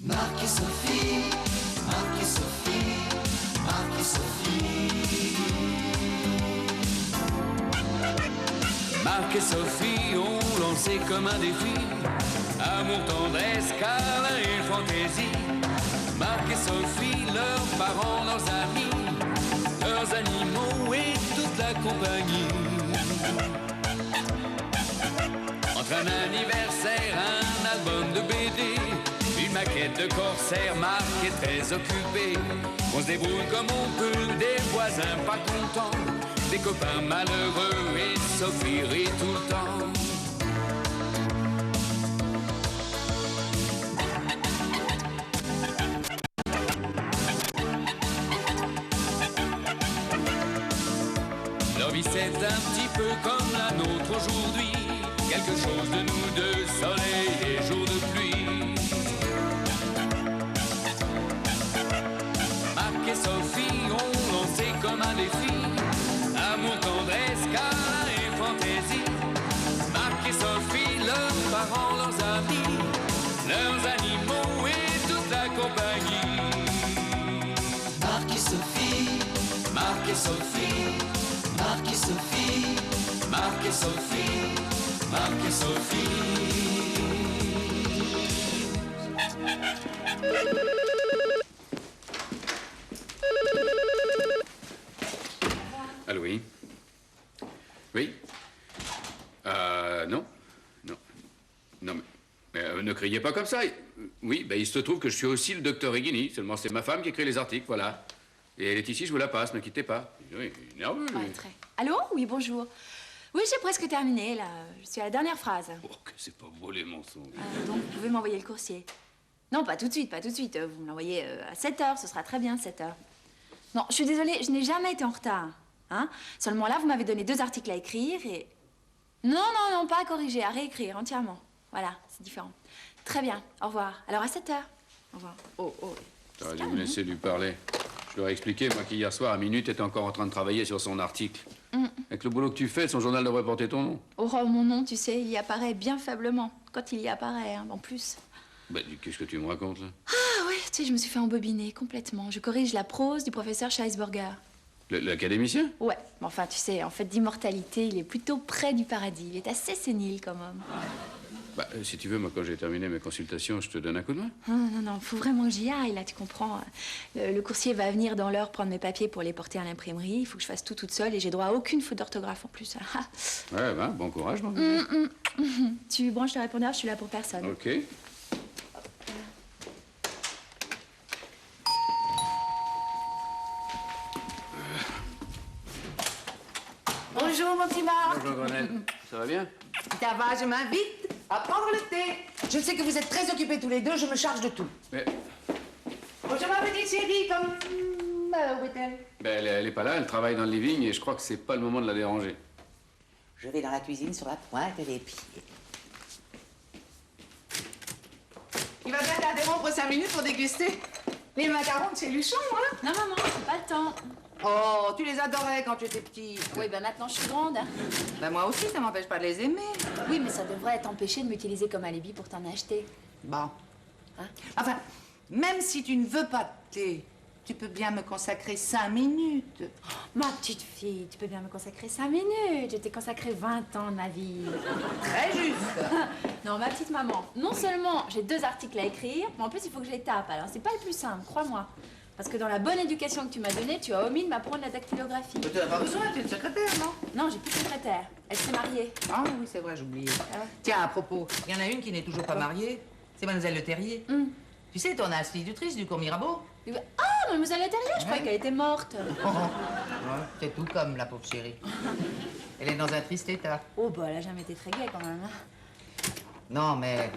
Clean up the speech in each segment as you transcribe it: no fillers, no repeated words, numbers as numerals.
Marc et Sophie, Marc et Sophie, Marc et Sophie. Marc et Sophie ont lancé comme un défi amour, tendresse, câlin et fantaisie. Marc et Sophie, leurs parents, leurs amis, leurs animaux et toute la compagnie. Entre un anniversaire, un album de BD, une maquette de corsaire, Marc est très occupé. On se débrouille comme on peut, des voisins pas contents, des copains malheureux et Sophie rit tout le temps. Leur vie c'est un petit peu comme la nôtre aujourd'hui, quelque chose de nous deux, soleil et jour de pluie. Marc et Sophie ont lancé comme un défi amour, tendresse, câlin et fantaisie. Marc et Sophie, leurs parents, leurs amis, leurs animaux et toute la compagnie. Marc et Sophie, Marc et Sophie, Marc et Sophie, Marc et Sophie, Marc et Sophie. Allô, oui. Oui. Non. Non. Non, mais ne criez pas comme ça. Oui, ben il se trouve que je suis aussi le docteur Higuini. Seulement, c'est ma femme qui écrit les articles, voilà. Et elle est ici, je vous la passe, ne quittez pas. Oui, nerveux. Ouais, très. Allô? Oui, bonjour. Oui, j'ai presque terminé, là. Je suis à la dernière phrase. Oh, que c'est pas beau, les mensonges. Donc, vous pouvez m'envoyer le coursier. Non, pas tout de suite, pas tout de suite. Vous me l'envoyez à 7h, ce sera très bien, 7h. Non, je suis désolée, je n'ai jamais été en retard. Hein? Seulement là, vous m'avez donné 2 articles à écrire et... Non, non, non, pas à corriger, à réécrire entièrement. Voilà, c'est différent. Très bien, au revoir. Alors, à 7h. Au revoir. Oh, oh. T'aurais dû me laisser lui parler. Je leur ai expliqué, moi, qu'hier soir, à minute, était encore en train de travailler sur son article. Avec le boulot que tu fais, son journal devrait porter ton nom. Oh, mon nom, tu sais, il y apparaît bien faiblement. Quand il y apparaît, hein, en plus. Bah, qu'est-ce que tu me racontes, là? Ah, oui, tu sais, je me suis fait embobiner complètement. Je corrige la prose du professeur Scheisberger. L'académicien? Ouais, mais enfin, tu sais, en fait d'immortalité, il est plutôt près du paradis. Il est assez sénile, quand même. Bah, si tu veux, moi, quand j'ai terminé mes consultations, je te donne un coup de main. Non, non, non, faut vraiment que j'y aille, là, tu comprends. Le coursier va venir dans l'heure prendre mes papiers pour les porter à l'imprimerie. Il faut que je fasse tout toute seule et j'ai droit à aucune faute d'orthographe en plus. Ouais, bah, bon courage, mon Tu branches le répondeur, je suis là pour personne. Ok. Bonjour, mon petit Marc. Bonjour, Grenelle. Ça va bien? Ça va, je m'invite à prendre le thé. Je sais que vous êtes très occupés tous les deux, je me charge de tout. Mais... Bonjour, ma petite chérie, comme... où est-elle? Ben, elle est pas là, elle travaille dans le living et je crois que c'est pas le moment de la déranger. Je vais dans la cuisine sur la pointe des pieds. Il va bien t'interrompre 5 minutes pour déguster les macarons de chez Luchon, hein? Non, maman, j'ai pas le temps. Oh, tu les adorais quand tu étais petite. Oui, ben maintenant je suis grande. Ben moi aussi, ça m'empêche pas de les aimer. Oui, mais ça devrait t'empêcher de m'utiliser comme alibi pour t'en acheter. Bon. Hein? Enfin, même si tu ne veux pas de thé, tu peux bien me consacrer 5 minutes. Ma petite fille, tu peux bien me consacrer 5 minutes. Je t'ai consacré 20 ans de ma vie. Très juste. Non, ma petite maman, non seulement j'ai 2 articles à écrire, mais en plus il faut que je les tape. Alors c'est pas le plus simple, crois-moi. Parce que dans la bonne éducation que tu m'as donnée, tu as omis de m'apprendre la dactylographie. Tu n'as pas besoin, tu es une secrétaire, non? Non, j'ai plus de secrétaire. Elle s'est mariée. Ah oui, c'est vrai, j'oubliais. Ah ouais. Tiens, à propos, il y en a une qui n'est toujours pas mariée. C'est Mademoiselle Le Terrier. Tu sais, ton institutrice du cours Mirabeau. Ah, mademoiselle Leterrier, je croyais qu'elle était morte. Ouais, c'est tout comme la pauvre chérie. Elle est dans un triste état. Oh, bah, elle a jamais été très gaie quand même. Hein. Non, mais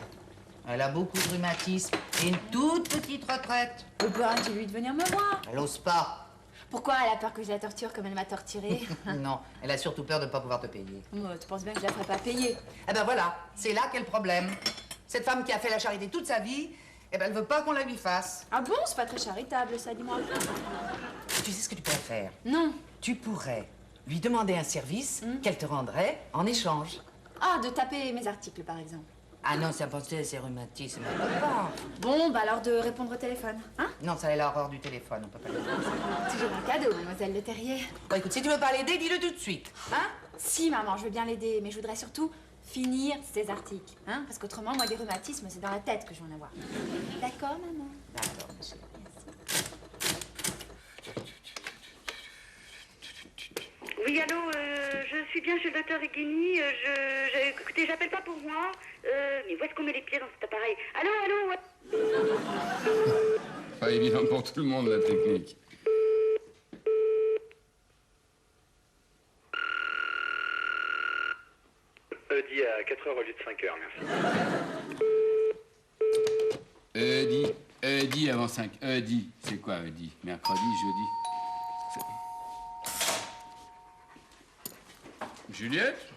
elle a beaucoup de rhumatisme et une toute petite retraite. Oh, bah, dis-lui de venir me voir. Elle ose pas. Pourquoi elle a peur que je la torture comme elle m'a torturée? Non, elle a surtout peur de ne pas pouvoir te payer. Oh, tu penses bien que je la ferai pas payer? Eh ben voilà, c'est là qu'est le problème. Cette femme qui a fait la charité toute sa vie, eh ben elle veut pas qu'on la lui fasse. Ah bon? C'est pas très charitable, ça, dis-moi. Tu sais ce que tu pourrais faire? Non. Tu pourrais lui demander un service qu'elle te rendrait en échange. Ah, de taper mes articles, par exemple. Ah non, c'est pensé, c'est rhumatisme. On peut pas. Bon, bah alors de répondre au téléphone, hein? Non, ça est l'horreur du téléphone, on peut pas le dire. Toujours un cadeau, mademoiselle Le Terrier. Bon, écoute, si tu veux pas l'aider, dis-le tout de suite. Hein? Si, maman, je veux bien l'aider, mais je voudrais surtout finir ces articles, hein? Parce qu'autrement, moi, des rhumatismes, c'est dans la tête que je vais en avoir. D'accord, maman? D'accord, monsieur. Oui, allô, je suis bien chez le docteur Reghini. Écoutez, j'appelle pas pour moi. Mais où est-ce qu'on met les pieds dans cet appareil? Allô, allô, ouais. Pas évident pour tout le monde, la technique. Dit à 4h au lieu de 5h, merci. Dit avant 5. Dit, c'est quoi, dit? Mercredi, jeudi. Juliette?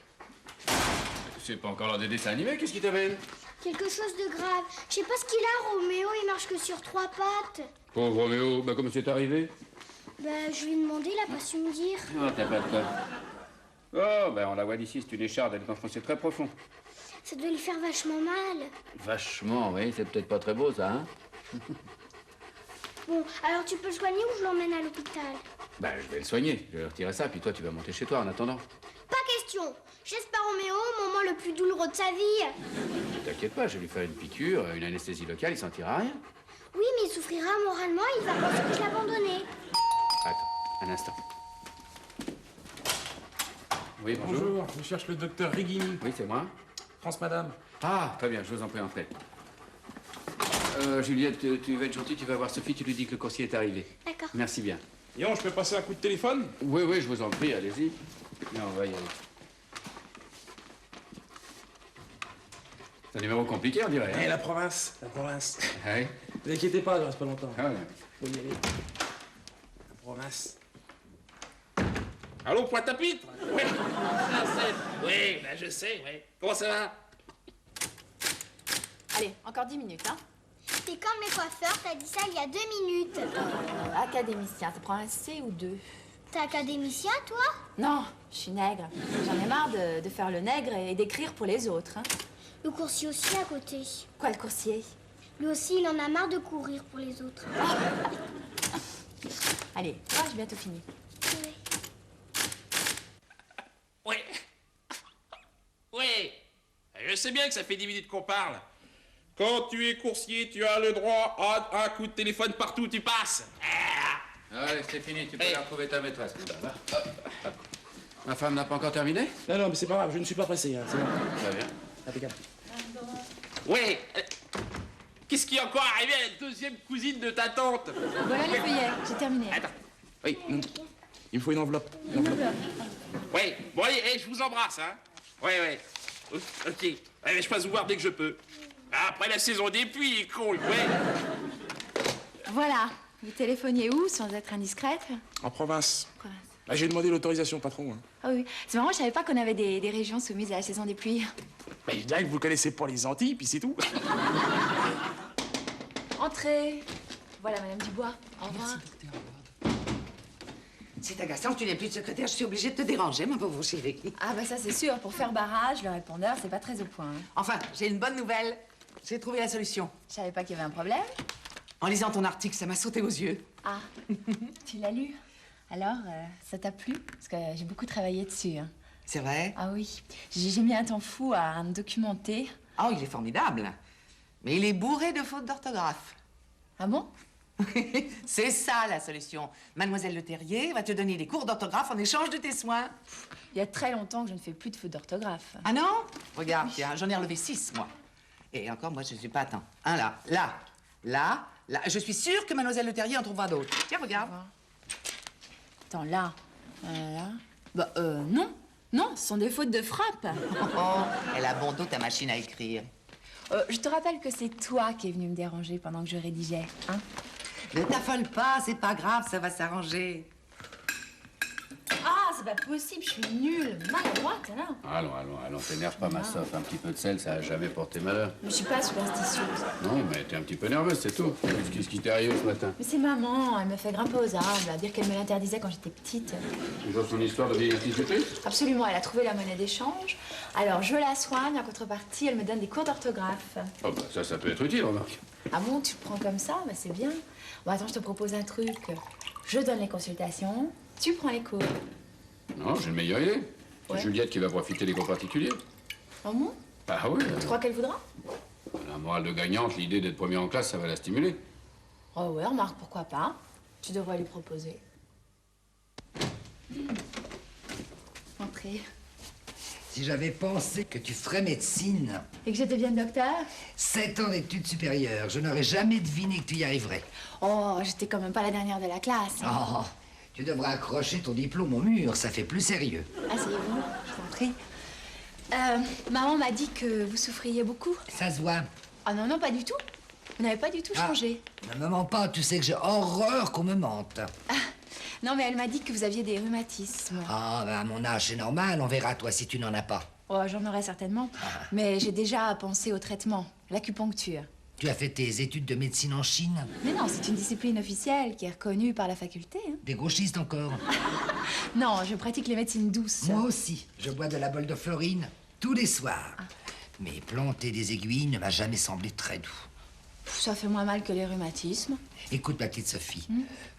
C'est pas encore l'heure des dessins animés, qu'est-ce qui t'amène? Quelque chose de grave. Je sais pas ce qu'il a, Roméo, il marche que sur 3 pattes. Pauvre Roméo, bah comment c'est arrivé? Je lui ai demandé, il a pas su me dire. Oh, t'as pas de quoi. Oh, ben on la voit d'ici, c'est une écharde, elle est enfoncée très profond. Ça doit lui faire vachement mal. Vachement, oui, c'est peut-être pas très beau, ça, hein? Bon, alors tu peux le soigner ou je l'emmène à l'hôpital? Ben, je vais le soigner, je vais retirer ça, puis toi, tu vas monter chez toi en attendant. Pas question. Je laisse pas Roméo au moment le plus douloureux de sa vie. T'inquiète pas, je vais lui faire une piqûre, une anesthésie locale, il sentira rien. Oui, mais il souffrira moralement, il va penser que je l'ai abandonné. Attends, un instant. Oui, bonjour. Bonjour, je cherche le docteur Reghini. Oui, c'est moi. France Madame. Ah, très bien, je vous en prie, entrez. Juliette, tu vas être gentille, tu vas voir Sophie, tu lui dis que le coursier est arrivé. D'accord. Merci bien. Yon, je peux passer un coup de téléphone? Oui, oui, je vous en prie, allez-y. Non, on va y aller. C'est un numéro compliqué, on dirait. Eh, Hein? la province, la province. Ah oui? Ne vous inquiétez pas, je reste pas longtemps. Ah ouais. Faut y aller. La province. Allô, Pointe-à-Pitre? Oui. Oui, ben je sais, oui. Comment ça va? Allez, encore 10 minutes, hein? T'es comme les coiffeurs, t'as dit ça il y a 2 minutes. Académicien, ça prend un C ou 2? T'es académicien, toi? Non, je suis nègre. J'en ai marre de faire le nègre et d'écrire pour les autres, hein? Le coursier aussi à côté. Quoi, le coursier? Lui aussi, il en a marre de courir pour les autres. Allez, j'ai bientôt fini. Oui. Oui. Oui. Je sais bien que ça fait 10 minutes qu'on parle. Quand tu es coursier, tu as le droit à un coup de téléphone partout où tu passes. Ouais, c'est fini, tu peux aller retrouver ta maîtresse. Ma femme n'a pas encore terminé? Non, mais c'est pas grave, je ne suis pas pressé. Hein, c'est bon. Très bien. Impeccable. Oui. Qu'est-ce qui est encore arrivé à la deuxième cousine de ta tante? Voilà les feuillets, j'ai terminé. Attends. Oui. Il me faut une enveloppe. Oui. Bon, allez, je vous embrasse, hein. Oui. Ok. Allez, je passe vous voir dès que je peux. Après la saison des pluies, con, ouais. Voilà. Vous téléphoniez où, sans être indiscrète? En province. Province. J'ai demandé l'autorisation, patron. Hein. Ah oui. C'est marrant, je savais pas qu'on avait des régions soumises à la saison des pluies. Mais je dirais que vous connaissez pas les Antilles, puis c'est tout. Entrez. Voilà, Madame Dubois. Au revoir. C'est agaçant que tu n'aies plus de secrétaire, je suis obligée de te déranger, ma pauvre chérie. Ah bah ça c'est sûr, pour faire barrage, le répondeur, c'est pas très au point. Hein. Enfin, j'ai une bonne nouvelle. J'ai trouvé la solution. Je savais pas qu'il y avait un problème. En lisant ton article, ça m'a sauté aux yeux. Ah, tu l'as lu? Alors, ça t'a plu? Parce que j'ai beaucoup travaillé dessus. Hein. C'est vrai? Ah oui, j'ai mis un temps fou à me documenter. Oh, il est formidable. Mais il est bourré de fautes d'orthographe. Ah bon? C'est ça la solution. Mademoiselle Le Terrier va te donner des cours d'orthographe en échange de tes soins. Il y a très longtemps que je ne fais plus de fautes d'orthographe. Ah non? Regarde, tiens, j'en ai relevé 6, moi. Et encore, moi, je ne suis pas... Attends. Un là. Je suis sûre que Mademoiselle Le Terrier en trouvera d'autres. Tiens, regarde. Attends, là. Bah, non. Non, ce sont des fautes de frappe. Oh, elle a bon dos ta machine à écrire. Je te rappelle que c'est toi qui es venu me déranger pendant que je rédigeais, hein? Ne t'affole pas, c'est pas grave, ça va s'arranger. Ah, c'est pas possible, je suis nulle, maladroite, là. Allons, t'énerve pas, ma Soph. Un petit peu de sel, ça a jamais porté malheur. Mais je suis pas superstitieuse. Non, mais t'es un petit peu nerveuse, c'est tout. Qu'est-ce qui t'est arrivé ce matin? Mais c'est maman, elle me fait grimper aux arbres, à dire qu'elle me l'interdisait quand j'étais petite. Toujours son histoire de vieille institutrice? Absolument, elle a trouvé la monnaie d'échange. Alors je la soigne, en contrepartie, elle me donne des cours d'orthographe. Oh, bah ça peut être utile, remarque. Ah bon, tu le prends comme ça? Bah c'est bien. Bon, attends, je te propose un truc. Je donne les consultations, tu prends les cours. Non, j'ai une meilleure idée. C'est Ouais. Juliette qui va profiter des cours particuliers. Oh bon? Ah oui. Tu crois qu'elle voudra? La morale de gagnante, l'idée d'être premier en classe, ça va la stimuler. Oh ouais, remarque, pourquoi pas? Tu devrais lui proposer. Entrez. Si j'avais pensé que tu ferais médecine, Et que je devienne docteur? 7 ans d'études supérieures, je n'aurais jamais deviné que tu y arriverais. Oh, j'étais quand même pas la dernière de la classe. Oh, tu devrais accrocher ton diplôme au mur, ça fait plus sérieux. Asseyez-vous, je t'en prie. Maman m'a dit que vous souffriez beaucoup. Ça se voit. Ah non, non, pas du tout. Vous n'avez pas du tout changé. Ne me mens pas, tu sais que j'ai horreur qu'on me mente. Non, mais elle m'a dit que vous aviez des rhumatismes. Ah, ben à mon âge, c'est normal, on verra toi si tu n'en as pas. Oh, j'en aurais certainement. Mais j'ai déjà pensé au traitement, l'acupuncture. Tu as fait tes études de médecine en Chine? Mais non, c'est une discipline officielle qui est reconnue par la faculté. Hein. Des gauchistes encore? Non, je pratique les médecines douces. Moi aussi, je bois de la bole de Florine tous les soirs. Mais planter des aiguilles ne m'a jamais semblé très doux. Ça fait moins mal que les rhumatismes. Écoute, ma petite Sophie,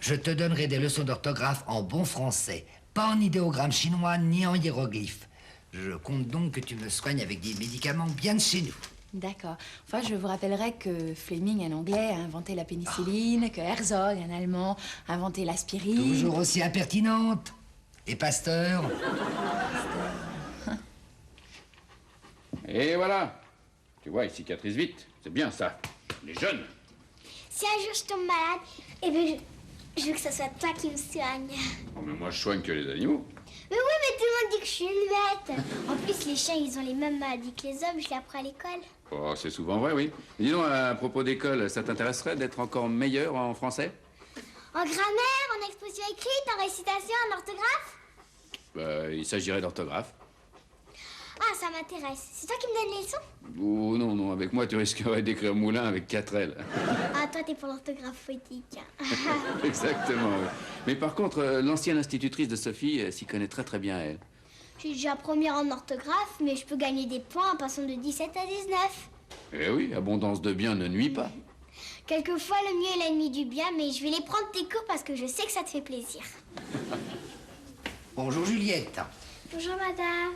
je te donnerai des leçons d'orthographe en bon français, pas en idéogramme chinois ni en hiéroglyphes. Je compte donc que tu me soignes avec des médicaments bien de chez nous. D'accord. Enfin, je vous rappellerai que Fleming, un Anglais, a inventé la pénicilline, que Herzog, un Allemand, a inventé l'aspirine. Toujours aussi impertinente. Et Pasteur? Et voilà. Tu vois, il cicatrise vite. C'est bien, ça. Les jeunes. Si un jour je tombe malade, eh bien, je veux que ce soit toi qui me soigne. Oh, mais moi, je soigne que les animaux. Mais oui, mais tout le monde dit que je suis une bête. En plus, les chiens, ils ont les mêmes maladies que les hommes, je l'apprends à l'école. Oh, c'est souvent vrai, oui. Dis donc, à propos d'école, ça t'intéresserait d'être encore meilleur en français? En grammaire, en exposition écrite, en récitation, en orthographe. Il s'agirait d'orthographe. Ah, ça m'intéresse. C'est toi qui me donnes les leçons? Oh non, avec moi, tu risquerais d'écrire moulin avec 4 L. Ah, toi, t'es pour l'orthographe poétique. Exactement, oui. Mais par contre, l'ancienne institutrice de Sophie s'y connaît très bien, elle. Je suis déjà première en orthographe, mais je peux gagner des points en passant de 17 à 19. Eh oui, abondance de biens ne nuit pas. Quelquefois, le mieux est l'ennemi du bien, mais je vais les prendre tes cours parce que je sais que ça te fait plaisir. Bonjour Juliette. Bonjour, madame.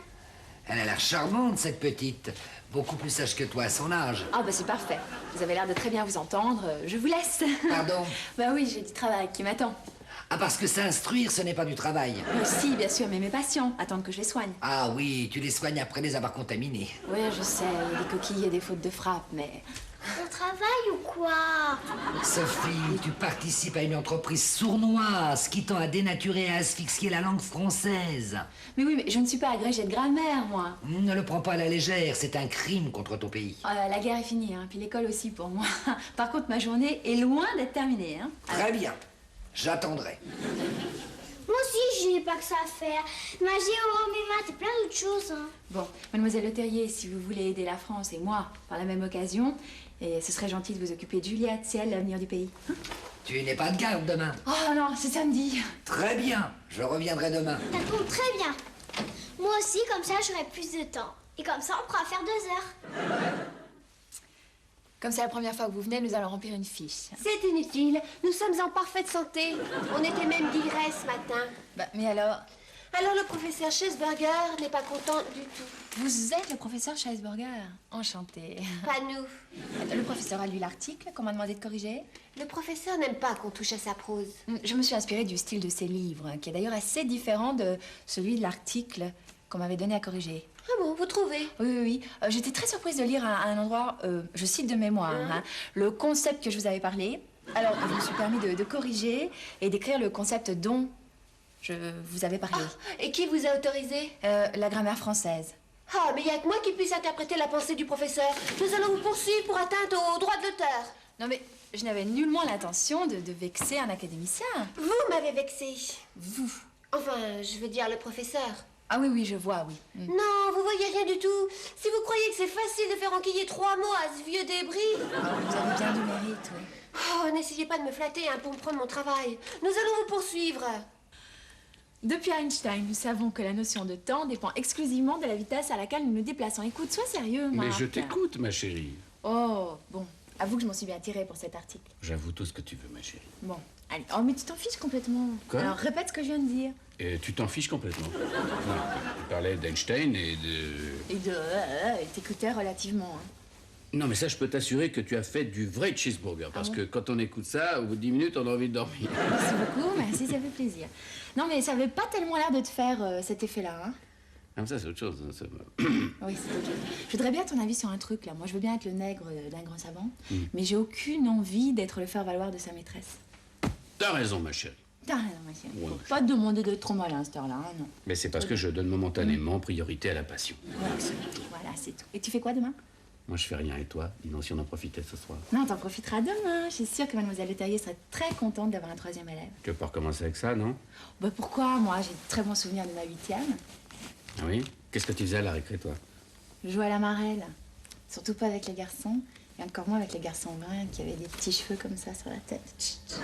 Elle a l'air charmante, cette petite. Beaucoup plus sage que toi à son âge. Ah, bah c'est parfait. Vous avez l'air de très bien vous entendre. Je vous laisse. Pardon? Bah oui, j'ai du travail qui m'attend. Ah, parce que s'instruire, ce n'est pas du travail. Si, bien sûr, mais mes patients attendent que je les soigne. Ah oui, tu les soignes après les avoir contaminés. Oui, je sais, il y a des coquilles et des fautes de frappe, mais... On travaille ou quoi? Sophie, tu participes à une entreprise sournoise qui tend à dénaturer et à asphyxier la langue française. Mais oui, mais je ne suis pas agrégée de grammaire, moi. Ne le prends pas à la légère, c'est un crime contre ton pays. La guerre est finie, hein, puis l'école aussi pour moi. Par contre, ma journée est loin d'être terminée. Hein. Très bien, j'attendrai. Moi aussi, je n'ai pas que ça à faire. Ma géo, mes maths et plein d'autres choses. Hein. Bon, mademoiselle Le Terrier, si vous voulez aider la France et moi par la même occasion, et ce serait gentil de vous occuper de Juliette, c'est elle l'avenir du pays. Hein? Tu n'es pas de garde demain. Oh non, c'est samedi. Très bien, je reviendrai demain. Ça tombe très bien. Moi aussi, comme ça, j'aurai plus de temps. Et comme ça, on pourra faire 2 heures. Comme c'est la première fois que vous venez, nous allons remplir une fiche. C'est inutile. Nous sommes en parfaite santé. On était même digrès ce matin. Bah, mais alors... Alors le professeur Chesberger n'est pas content du tout. Vous êtes le professeur Scheisberger. Enchanté. Pas nous. Le professeur a lu l'article qu'on m'a demandé de corriger. Le professeur n'aime pas qu'on touche à sa prose. Je me suis inspirée du style de ses livres, qui est d'ailleurs assez différent de celui de l'article qu'on m'avait donné à corriger. Ah bon, vous trouvez? Oui. J'étais très surprise de lire à un endroit, je cite de mémoire, hein, le concept que je vous avais parlé. Alors, je me suis permis de corriger et d'écrire le concept dont je vous avais parlé. Et qui vous a autorisé? La grammaire française. Ah, mais il n'y a que moi qui puisse interpréter la pensée du professeur. Nous allons vous poursuivre pour atteinte au droit de l'auteur. Non, mais je n'avais nullement l'intention de vexer un académicien. Vous m'avez vexé. Vous? Enfin, je veux dire le professeur. Ah oui, oui, je vois, oui. Non, vous voyez rien du tout. Si vous croyez que c'est facile de faire enquiller 3 mots à ce vieux débris... Vous avez bien du mérite, oui. Oh, n'essayez pas de me flatter hein, pour me prendre mon travail. Nous allons vous poursuivre. Depuis Einstein, nous savons que la notion de temps dépend exclusivement de la vitesse à laquelle nous nous déplaçons. Écoute, sois sérieux, Marc. Mais je t'écoute, ma chérie. Oh, bon. Avoue que je m'en suis bien tirée pour cet article. J'avoue tout ce que tu veux, ma chérie. Bon, allez. Oh, mais tu t'en fiches complètement. Quoi? Alors, répète ce que je viens de dire. Et tu t'en fiches complètement. Non, tu parlais d'Einstein et de... Et t'écoutais relativement, hein. Non, mais ça, je peux t'assurer que tu as fait du vrai cheeseburger. Parce que quand on écoute ça, au bout de 10 minutes, on a envie de dormir. Merci beaucoup, merci, ça fait plaisir. Non, mais ça avait pas tellement l'air de te faire cet effet-là, hein. Ah, mais ça, c'est autre chose. Hein, ça... Oui, c'est autre chose. Je voudrais bien ton avis sur un truc, là. Moi, je veux bien être le nègre d'un grand savant, mais j'ai aucune envie d'être le faire-valoir de sa maîtresse. T'as raison, ma chérie. T'as raison, ma chérie. Ouais, Faut pas te demander d'être trop malin à cette heure-là, hein, non. Mais c'est parce que je donne momentanément priorité à la passion. Voilà, c'est tout. Et tu fais quoi demain? Moi, je fais rien. Et toi? Dis donc si on en profitait ce soir. Non, t'en profiteras demain. Je suis sûre que Mademoiselle Le Terrier serait très contente d'avoir un 3e élève. Tu veux pas recommencer avec ça, non? Bah pourquoi? Moi, j'ai de très bons souvenirs de ma 8e. Ah oui? Qu'est-ce que tu faisais à la récré, toi? Je jouais à la marelle. Surtout pas avec les garçons. Et encore moins avec les garçons bruns qui avaient des petits cheveux comme ça sur la tête. Chut.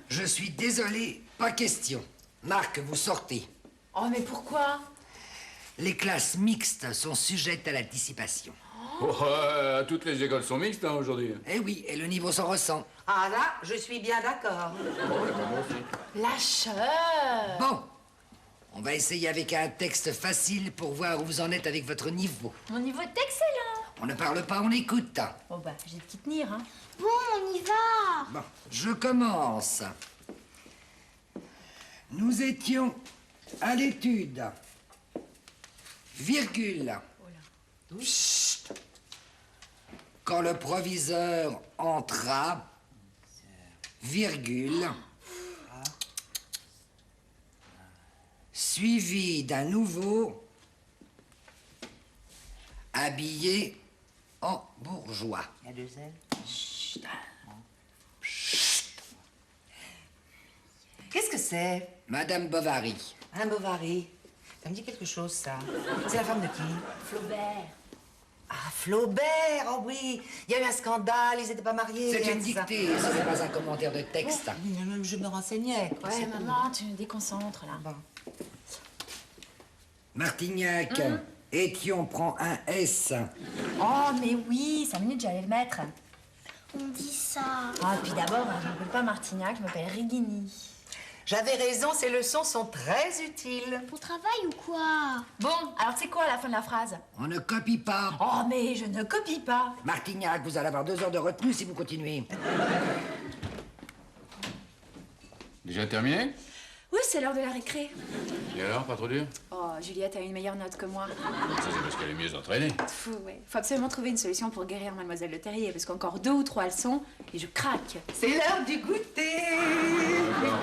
Je suis désolé, pas question. Marc, vous sortez. Oh, mais pourquoi? Les classes mixtes sont sujettes à la dissipation. Oh, toutes les écoles sont mixtes hein, aujourd'hui. Eh oui, et le niveau s'en ressent. Ah là, je suis bien d'accord. Lâcheur! Bon, on va essayer avec un texte facile pour voir où vous en êtes avec votre niveau. Mon niveau est excellent! On ne parle pas, on écoute. Oh bah, j'ai de qui tenir, hein. Bon, on y va. Bon, je commence. Nous étions à l'étude. Virgule. Chut. Quand le proviseur entra, virgule, suivi d'un nouveau habillé en bourgeois. Il y a 2 ailes. Chut. Qu'est-ce que c'est? Madame Bovary. Madame Bovary. Ça me dit quelque chose, ça. C'est la femme de qui? Flaubert. Ah, Flaubert, oh oui. Il y a eu un scandale, ils n'étaient pas mariés. C'est il y a une de ça. dictée, ce n'est pas un commentaire de texte. Oh, mais je me renseignais. Ouais, maman, tu me déconcentres, là. Bon. Martignac, Étion prend un S. Oh, mais oui, 5 minutes, j'allais le mettre. On dit ça. Ah, puis d'abord, je ne m'appelle pas Martignac, je m'appelle Rigini. J'avais raison, ces leçons sont très utiles. Pour travail ou quoi? Bon, alors c'est quoi la fin de la phrase? On ne copie pas. Oh, mais je ne copie pas. Martignac, vous allez avoir 2 heures de retenue si vous continuez. Déjà terminé? Oui, c'est l'heure de la récré. Et alors, pas trop dur? Oh, Juliette a une meilleure note que moi. Ça, c'est parce qu'elle est mieux entraînée. Fou, ouais. Faut absolument trouver une solution pour guérir Mademoiselle Le Terrier, parce qu'encore 2 ou 3 leçons, et je craque. C'est l'heure du goûter.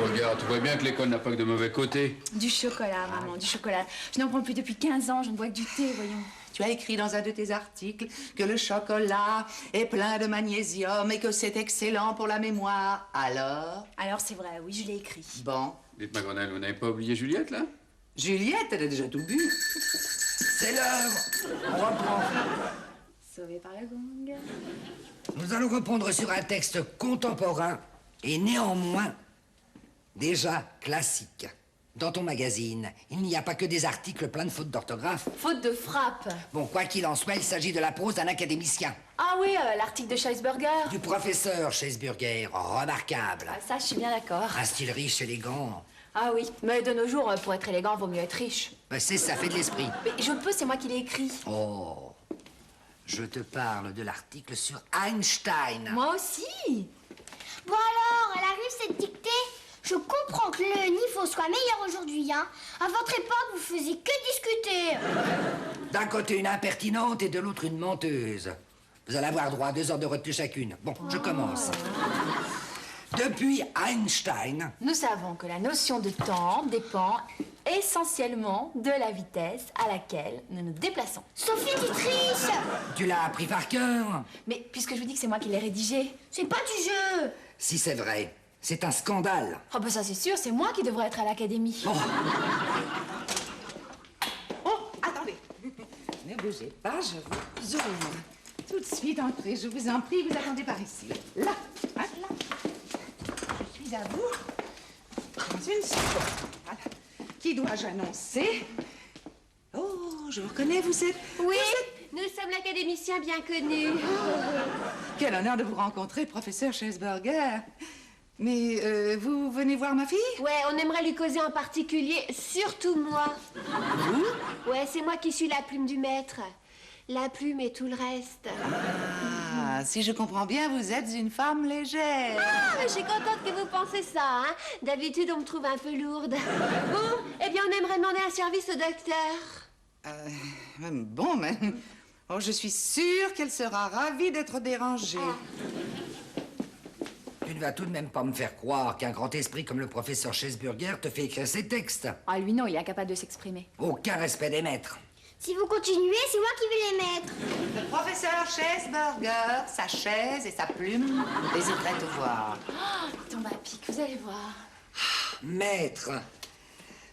Regarde, tu vois bien que l'école n'a pas que de mauvais côtés. Du chocolat, maman, du chocolat. Je n'en prends plus depuis 15 ans, je ne bois que du thé, voyons. Tu as écrit dans un de tes articles que le chocolat est plein de magnésium et que c'est excellent pour la mémoire. Alors? Alors c'est vrai, oui, je l'ai écrit. Bon. Dites, ma Grenelle, vous n'avez pas oublié Juliette, là? Juliette, elle a déjà tout bu. C'est l'heure. On reprend. Sauvé par la gong. Nous allons reprendre sur un texte contemporain et néanmoins déjà classique. Dans ton magazine, il n'y a pas que des articles pleins de fautes d'orthographe. Faute de frappe. Bon, quoi qu'il en soit, il s'agit de la prose d'un académicien. Ah oui, l'article de Scheisberger. Du professeur Scheisberger, remarquable. Ah, ça, je suis bien d'accord. Un style riche, élégant. Ah oui, mais de nos jours, pour être élégant, vaut mieux être riche. Ben, c'est ça, fait de l'esprit. Mais je peux, c'est moi qui l'ai écrit. Oh, je te parle de l'article sur Einstein. Moi aussi. Bon alors, elle arrive cette dictée. Je comprends que le niveau soit meilleur aujourd'hui, hein. À votre époque, vous faisiez que discuter. D'un côté une impertinente et de l'autre une menteuse. Vous allez avoir droit à 2 heures de retenue chacune. Bon, je commence. Depuis Einstein, Nous savons que la notion de temps dépend essentiellement de la vitesse à laquelle nous nous déplaçons. Sophie, tu triches. tu l'as appris par cœur. Mais puisque je vous dis que c'est moi qui l'ai rédigé. C'est pas du jeu. Si c'est vrai, C'est un scandale. Oh, bah ça c'est sûr, c'est moi qui devrais être à l'académie. Oh, attendez. Ne bougez pas, je vous ouvre. Tout de suite, entrez, je vous en prie, vous attendez par ici. Là, hein, là. Je suis à vous dans une seconde. Voilà. Qui dois-je annoncer? Oh, je vous reconnais, vous êtes... Oui, nous sommes l'académicien bien connu. Quel honneur de vous rencontrer, professeur Chesberger. Mais vous venez voir ma fille? Ouais, on aimerait lui causer en particulier, surtout moi. Vous? Ouais, c'est moi qui suis la plume du maître. La plume et tout le reste. Ah, si je comprends bien, vous êtes une femme légère. Ah, mais je suis contente que vous pensez ça, hein. D'habitude, on me trouve un peu lourde. Bon, eh bien, on aimerait demander un service au docteur. Bon, mais... Oh, je suis sûre qu'elle sera ravie d'être dérangée. Tu ne vas tout de même pas me faire croire qu'un grand esprit comme le professeur Chesburger te fait écrire ses textes. Ah, lui non, il est incapable de s'exprimer. Aucun respect des maîtres. Si vous continuez, c'est moi qui vais les mettre. Le professeur Chesberger, sa chaise et sa plume désireraient te voir. Oh, il tombe à pic, vous allez voir. Maître,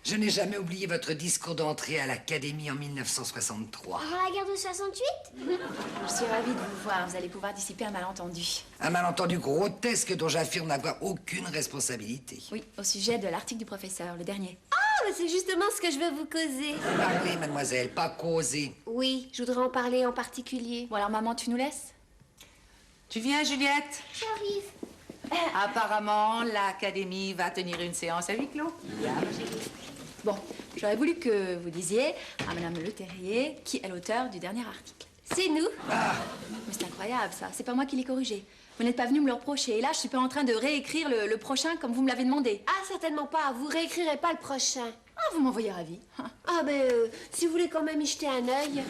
je n'ai jamais oublié votre discours d'entrée à l'Académie en 1963. Avant la guerre de 68? Je suis ravie de vous voir, vous allez pouvoir dissiper un malentendu. Un malentendu grotesque dont j'affirme n'avoir aucune responsabilité. Oui, au sujet de l'article du professeur, le dernier. Ah, mais c'est justement ce que je veux vous causer. Parlez, mademoiselle, pas causer. Oui, je voudrais en parler en particulier. Bon, alors maman, tu nous laisses? Tu viens, Juliette? J'arrive. Apparemment, l'Académie va tenir une séance à huis clos. Bon, j'aurais voulu que vous disiez à Madame Le Terrier qui est l'auteur du dernier article. C'est nous. Mais c'est incroyable, ça. C'est pas moi qui l'ai corrigé. Vous n'êtes pas venu me le reprocher. Et là, je suis pas en train de réécrire le prochain comme vous me l'avez demandé. Ah, certainement pas. Vous réécrirez pas le prochain. Ah, vous m'envoyez ravie. Ah, mais si vous voulez quand même y jeter un œil.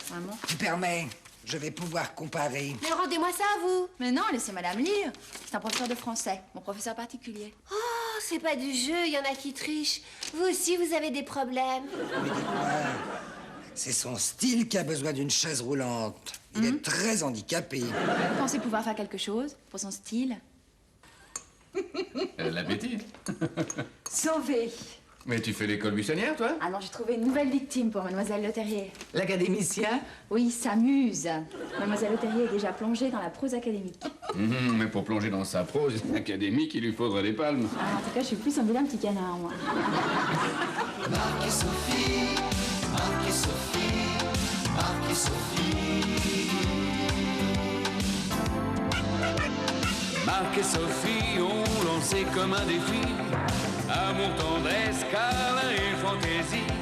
Vraiment. Tu permets, je vais pouvoir comparer. Mais rendez-moi ça à vous. Mais non, laissez Madame lire. C'est un professeur de français, mon professeur particulier. Oh, c'est pas du jeu, il y en a qui trichent. Vous aussi, vous avez des problèmes. Mais dis-moi, c'est son style qui a besoin d'une chaise roulante. Il est très handicapé. Vous pensez pouvoir faire quelque chose pour son style? L'appétit. Sauvé. Mais tu fais l'école buissonnière, toi? Ah non, j'ai trouvé une nouvelle victime pour Mademoiselle Le Terrier. L'académicien? Oui, s'amuse. Mademoiselle Le Terrier est déjà plongée dans la prose académique. Mais pour plonger dans sa prose académique, il lui faudrait des palmes. Ah, en tout cas, je suis plus un vilain petit canard, moi. Marc et Sophie, Marc et Sophie, Marc et Sophie. Marc et Sophie ont lancé comme un défi amour, tendresse, câlin et fantaisie.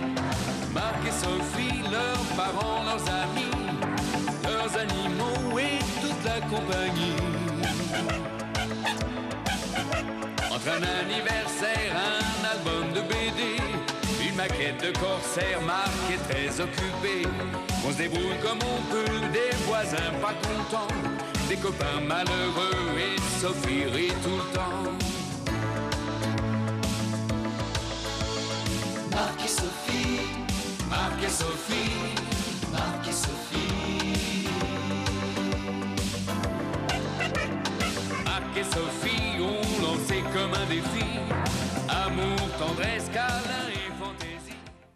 Marc et Sophie, leurs parents, leurs amis, leurs animaux et toute la compagnie. Entre un anniversaire, un album de BD, une maquette de corsaire, Marc est très occupé. On se débrouille comme on peut, des voisins pas contents, des copains malheureux et Sophie rit tout le temps. Marc et Sophie, Marc et Sophie, Marc et Sophie. Marc et Sophie ont lancé comme un défi amour, tendresse, câlin et